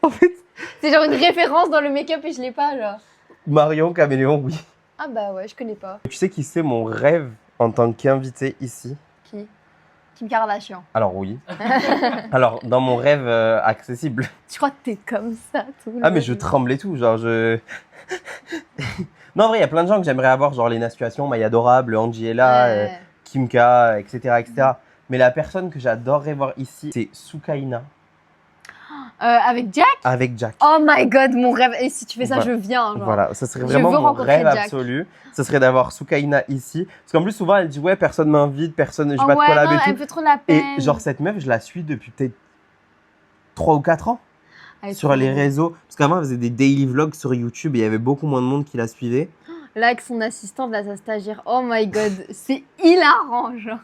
En fait, C'est genre une référence dans le make-up et je l'ai pas, genre. Marion Caméléon, oui. Ah bah ouais, je connais pas. Tu sais qui c'est mon rêve en tant qu'invité ici? Qui? Kim Kardashian. Alors oui. Alors, dans mon rêve accessible. Tu crois que t'es comme ça tout le Ah mais je long. tremble et tout, genre je... Non, en vrai, il y a plein de gens que j'aimerais avoir, genre Lena Situation, Maya Adorable, Angela, Ouais. Kimka, etc., etc. Mais la personne que j'adorerais voir ici, c'est Soukaina Avec Jack? avec Jack. Oh my god, mon rêve. Et si tu fais ça, Voilà. je viens. Genre. Voilà, ça serait Je vraiment veux mon rencontrer rêve Jack. absolu. Ça serait d'avoir Soukaina ici. Parce qu'en plus, souvent, elle dit ouais, personne m'invite, personne, j'ai Oh pas de ouais, collab non, et elle tout. me fait trop la Et peine. genre, cette meuf, je la suis depuis peut-être 3 ou 4 ans Elle est sur trop les drôle. réseaux. Parce qu'avant, elle faisait des daily vlogs sur YouTube et il y avait beaucoup moins de monde qui la suivait. Là, avec son assistante, là, sa stagiaire. Oh my god, c'est hilarant, genre.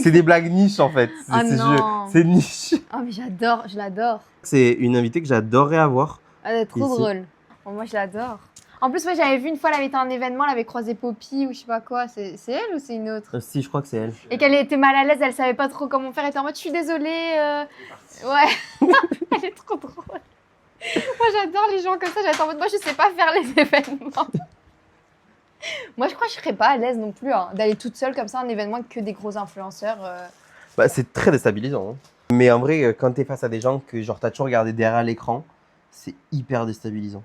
C'est des blagues niches en fait. Oh non. C'est niche. Oh, mais j'adore, je l'adore. C'est une invitée que j'adorerais avoir. Elle est trop Ici. drôle. Oh, moi, je l'adore. En plus, moi, j'avais vu une fois, elle avait été à un événement, elle avait croisé Poppy ou je sais pas quoi. C'est elle ou c'est une autre? Si, je crois que c'est elle. Et qu'elle était mal à l'aise, elle savait pas trop comment faire. Elle était en mode, je suis désolée. Ouais. Elle est trop drôle. Moi, j'adore les gens comme ça. J'étais en mode, moi, je sais pas faire les événements. Moi, je crois que je serais pas à l'aise non plus hein, d'aller toute seule comme ça à un événement avec que des gros influenceurs. Bah, c'est très déstabilisant. Hein. Mais en vrai, quand t'es face à des gens que genre t'as toujours regardé derrière l'écran, c'est hyper déstabilisant.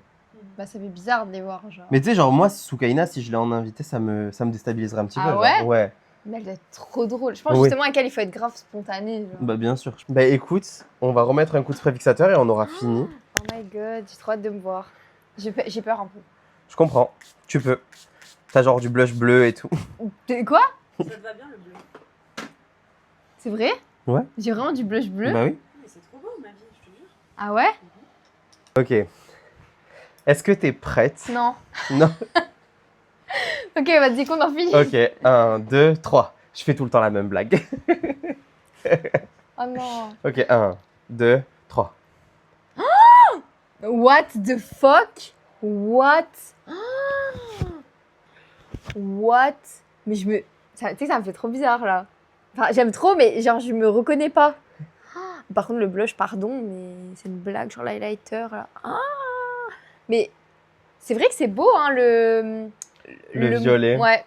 Bah, ça fait bizarre de les voir. Genre. Mais tu sais, genre moi, Soukaina, si je l'ai en invité, ça me déstabiliserait un petit Ah peu. genre. ouais Ouais. Mais elle doit être trop drôle. Je pense Oui. justement avec elle, il faut être grave spontané. Genre. Bah bien sûr. Bah écoute, on va remettre un coup de préfixateur et on aura fini. Oh my god, j'ai trop hâte de me voir. J'ai peur un peu. Je comprends. Tu peux. T'as genre du blush bleu et tout. Quoi? Ça te va bien le bleu. C'est vrai? Ouais. J'ai vraiment du blush bleu. Bah oui. Mais c'est trop beau ma vie, je te jure. Ah ouais? Ok. Est-ce que t'es prête? Non. Non. Ok, vas-y qu'on en finisse. Ok. 1, 2, 3. Je fais tout le temps la même blague. Oh non. Ok. 1, 2, 3. What the fuck? What? What? Mais je me... Tu sais, ça me fait trop bizarre, là. Enfin, j'aime trop, mais genre, je me reconnais pas. Par contre, le blush, pardon, mais c'est une blague, genre l'highlighter, là. Mais c'est vrai que c'est beau, hein, Le violet. Ouais.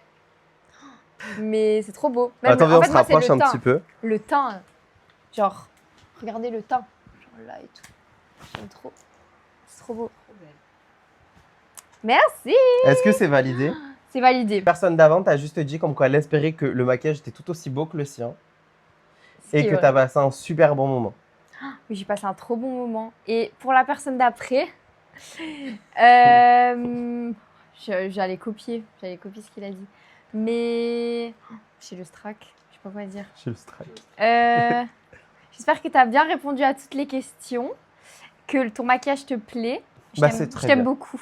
Mais c'est trop beau. Même, Attendez, en on fait, se moi, c'est rapproche le un teint. petit peu. Le teint, genre, regardez le teint. Genre là et tout. J'aime trop. C'est trop beau. Trop belle. Merci. Est-ce que c'est validé? C'est validé. Personne d'avant t'a juste dit comme quoi elle espérait que le maquillage était tout aussi beau que le sien. Ce Et qui est que vrai. t'as passé un super bon moment. Oui, j'ai passé un trop bon moment. Et pour la personne d'après, j'allais copier ce qu'il a dit. Mais j'ai le strack, je sais pas quoi dire. J'ai le strike. J'espère que tu as bien répondu à toutes les questions, que ton maquillage te plaît. Bah, c'est très Je t'aime bien. beaucoup.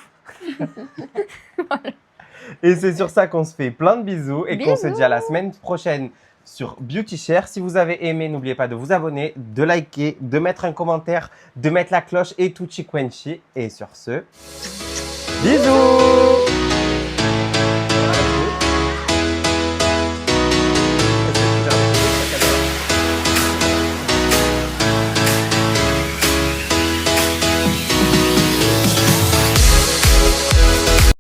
Et c'est sur ça qu'on se fait plein de bisous et qu'on se Bisous. dit à la semaine prochaine sur Beauty Share. Si vous avez aimé, n'oubliez pas de vous abonner, de liker, de mettre un commentaire, de mettre la cloche et tout chiquenchi. Et sur ce, bisous!